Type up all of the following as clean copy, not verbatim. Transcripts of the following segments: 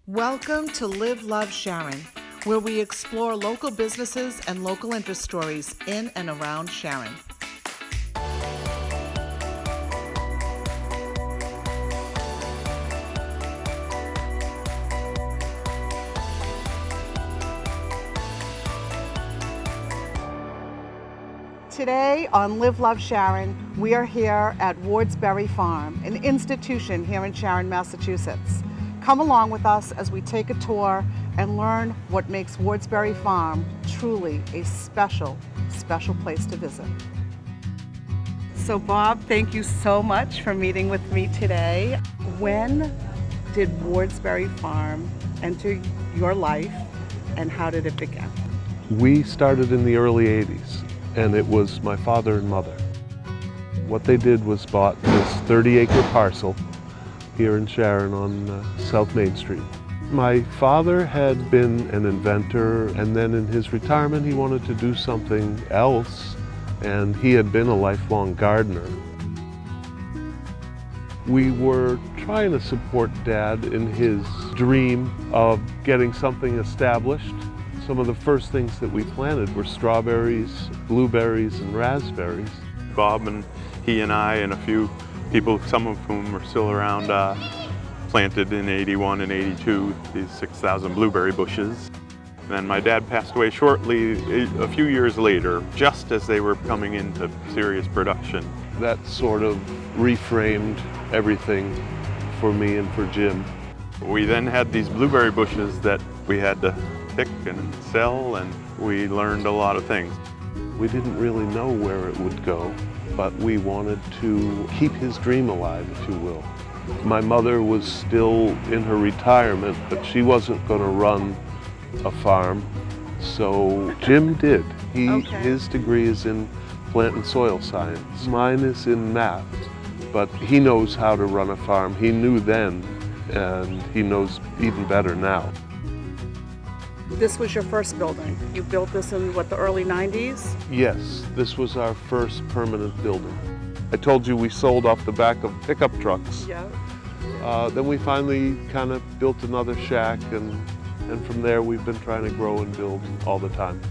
Welcome to Live, Love, Sharon, where we explore local businesses and local interest stories in and around Sharon. Today on Live, Love, Sharon, we are here at Wardsbury Farm, an institution here in Sharon, Massachusetts. Come along with us as we take a tour and learn what makes Wardsbury Farm truly a special, special place to visit. So Bob, thank you so much for meeting with me today. When did Wardsbury Farm enter your life and how did it begin? We started in the early 80s. And it was my father and mother. What they did was bought this 30-acre parcel here in Sharon on South Main Street. My father had been an inventor, and then in his retirement he wanted to do something else, and he had been a lifelong gardener. We were trying to support Dad in his dream of getting something established. Some of the first things that we planted were strawberries, blueberries, and raspberries. Bob and he and I and a few people, some of whom are still around, planted in 81 and 82 these 6,000 blueberry bushes. Then my dad passed away shortly, a few years later, just as they were coming into serious production. That sort of reframed everything for me and for Jim. We then had these blueberry bushes that we had to pick and sell, and we learned a lot of things. We didn't really know where it would go, but we wanted to keep his dream alive, if you will. My mother was still in her retirement, but she wasn't going to run a farm, so Jim did. His degree is in plant and soil science. Mine is in math, but he knows how to run a farm. He knew then, and he knows even better now. This was your first building. You built this in, what, the early 90s? Yes, this was our first permanent building. I told you we sold off the back of pickup trucks. Yeah. Then we finally kind of built another shack, and from there we've been trying to grow and build all the time.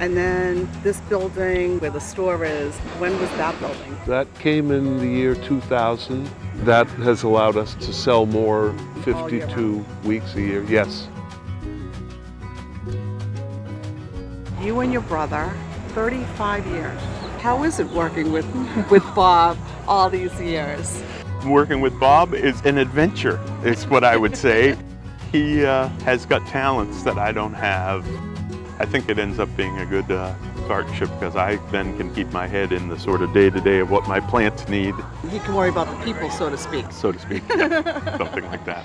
And then this building where the store is, when was that building? That came in the year 2000. That has allowed us to sell more 52 weeks a year. Yes. You and your brother, 35 years. How is it working with Bob all these years? Working with Bob is an adventure, is what I would say. He has got talents that I don't have. I think it ends up being a good partnership because I then can keep my head in the sort of day-to-day of what my plants need. He can worry about the people, so to speak. So to speak, yeah. Something like that.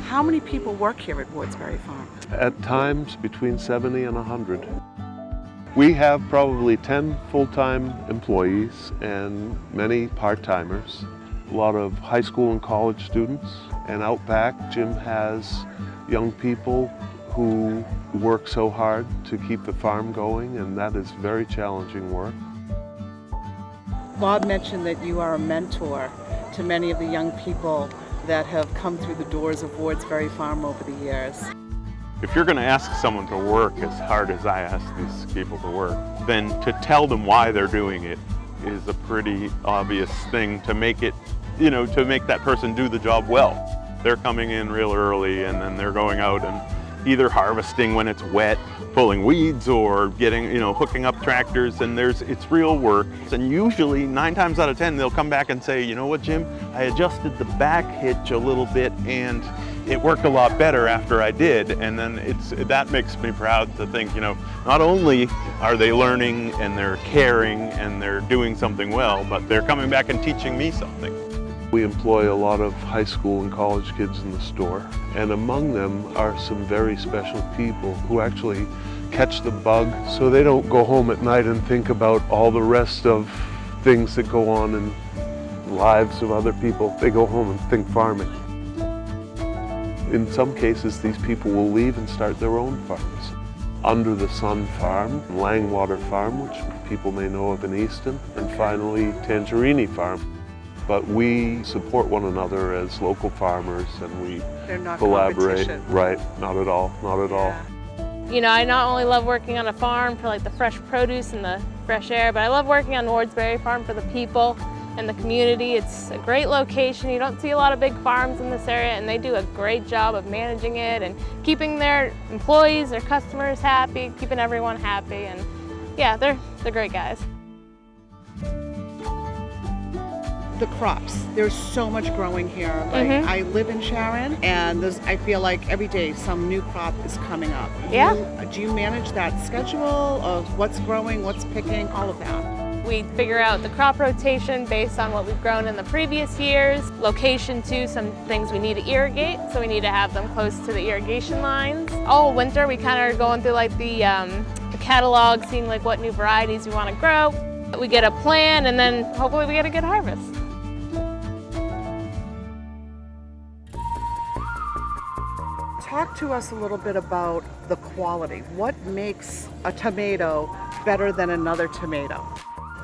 How many people work here at Wardsbury Farm? At times between 70 and 100. We have probably 10 full-time employees and many part-timers. A lot of high school and college students. And out back, Jim has young people who work so hard to keep the farm going, and that is very challenging work. Bob mentioned that you are a mentor to many of the young people that have come through the doors of Wardsbury Farm over the years. If you're going to ask someone to work as hard as I ask these people to work, then to tell them why they're doing it is a pretty obvious thing to make it, to make that person do the job well. They're coming in real early and then they're going out and either harvesting when it's wet, pulling weeds, or getting, hooking up tractors, and it's real work. And usually 9 times out of 10 they'll come back and say, you know what, Jim, I adjusted the back hitch a little bit and it worked a lot better after I did. And then that makes me proud to think, not only are they learning and they're caring and they're doing something well, but they're coming back and teaching me something. We employ a lot of high school and college kids in the store, and among them are some very special people who actually catch the bug so they don't go home at night and think about all the rest of things that go on in lives of other people. They go home and think farming. In some cases, these people will leave and start their own farms. Under the Sun Farm, Langwater Farm, which people may know of in Easton, and finally Tangerini Farm. But we support one another as local farmers, and we They're not collaborate. competition. Right, not at all, not at all. You know, I not only love working on a farm for like the fresh produce and the fresh air, but I love working on Ward's Berry Farm for the people and the community. It's a great location. You don't see a lot of big farms in this area, and they do a great job of managing it and keeping their employees, their customers happy, keeping everyone happy. And yeah, they're great guys. The crops, there's so much growing here. Like I live in Sharon, and I feel like every day some new crop is coming up. Yeah. Do you manage that schedule of what's growing, what's picking, all of that? We figure out the crop rotation based on what we've grown in the previous years. Location too, some things we need to irrigate, so we need to have them close to the irrigation lines. All winter we kind of are going through like the catalog, seeing like what new varieties we want to grow. We get a plan, and then hopefully we get a good harvest. Talk to us a little bit about the quality. What makes a tomato better than another tomato?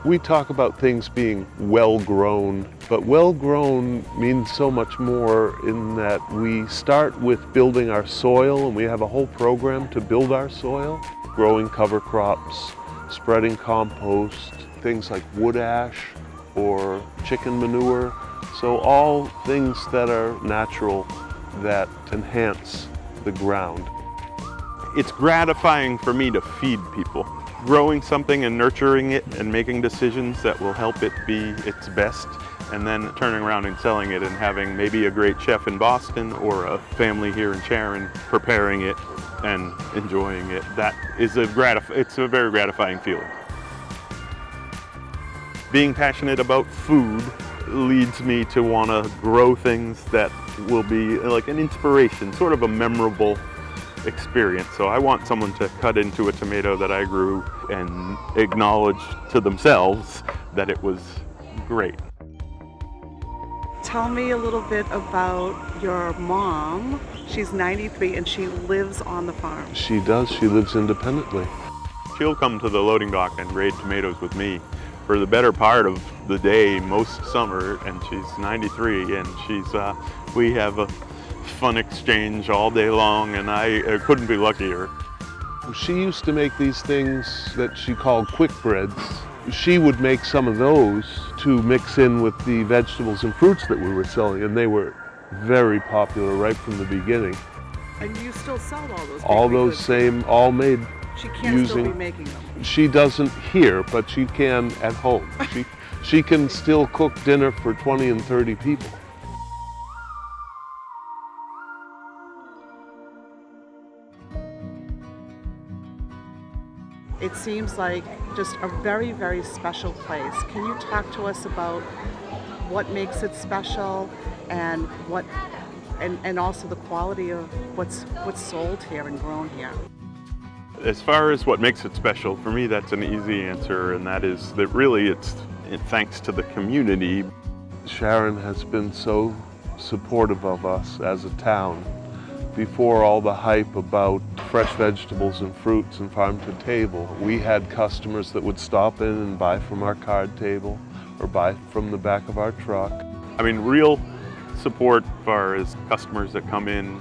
We talk about things being well-grown, but well-grown means so much more in that we start with building our soil, and we have a whole program to build our soil, growing cover crops, spreading compost, things like wood ash or chicken manure. So all things that are natural that enhance the ground. It's gratifying for me to feed people. Growing something and nurturing it and making decisions that will help it be its best, and then turning around and selling it and having maybe a great chef in Boston or a family here in Sharon preparing it and enjoying it. That is it's a very gratifying feeling. Being passionate about food leads me to want to grow things that will be like an inspiration, sort of a memorable experience. So I want someone to cut into a tomato that I grew and acknowledge to themselves that it was great. Tell me a little bit about your mom. She's 93 and she lives on the farm. She does, she lives independently. She'll come to the loading dock and grade tomatoes with me for the better part of the day most summer, and she's 93, and we have a fun exchange all day long, and I couldn't be luckier. She used to make these things that she called quick breads. She would make some of those to mix in with the vegetables and fruits that we were selling, and they were very popular right from the beginning. And you still sell all those? All bakery those goods? same, all made She can't still be making them. She doesn't here, but she can at home. She can still cook dinner for 20 and 30 people. It seems like just a very, very special place. Can you talk to us about what makes it special and and also the quality of what's sold here and grown here? As far as what makes it special, for me that's an easy answer, and that is that really it's thanks to the community. Sharon has been so supportive of us as a town. Before all the hype about fresh vegetables and fruits and farm to table, we had customers that would stop in and buy from our card table or buy from the back of our truck. I mean, real support as far as customers that come in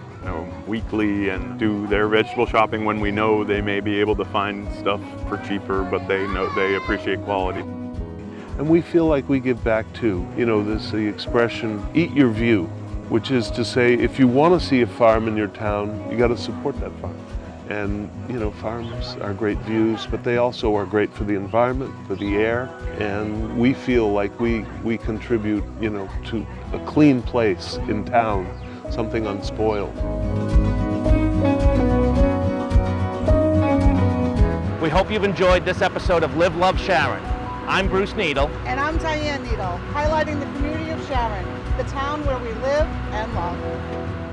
weekly and do their vegetable shopping when we know they may be able to find stuff for cheaper, but they know they appreciate quality. And we feel like we give back too. You know, there's the expression, eat your view, which is to say, if you want to see a farm in your town, you got to support that farm. And, you know, farms are great views, but they also are great for the environment, for the air, and we feel like we contribute, you know, to a clean place in town, something unspoiled. We hope you've enjoyed this episode of Live, Love, Sharon. I'm Bruce Needle. And I'm Dianne Needle, highlighting the community of Sharon, the town where we live and love.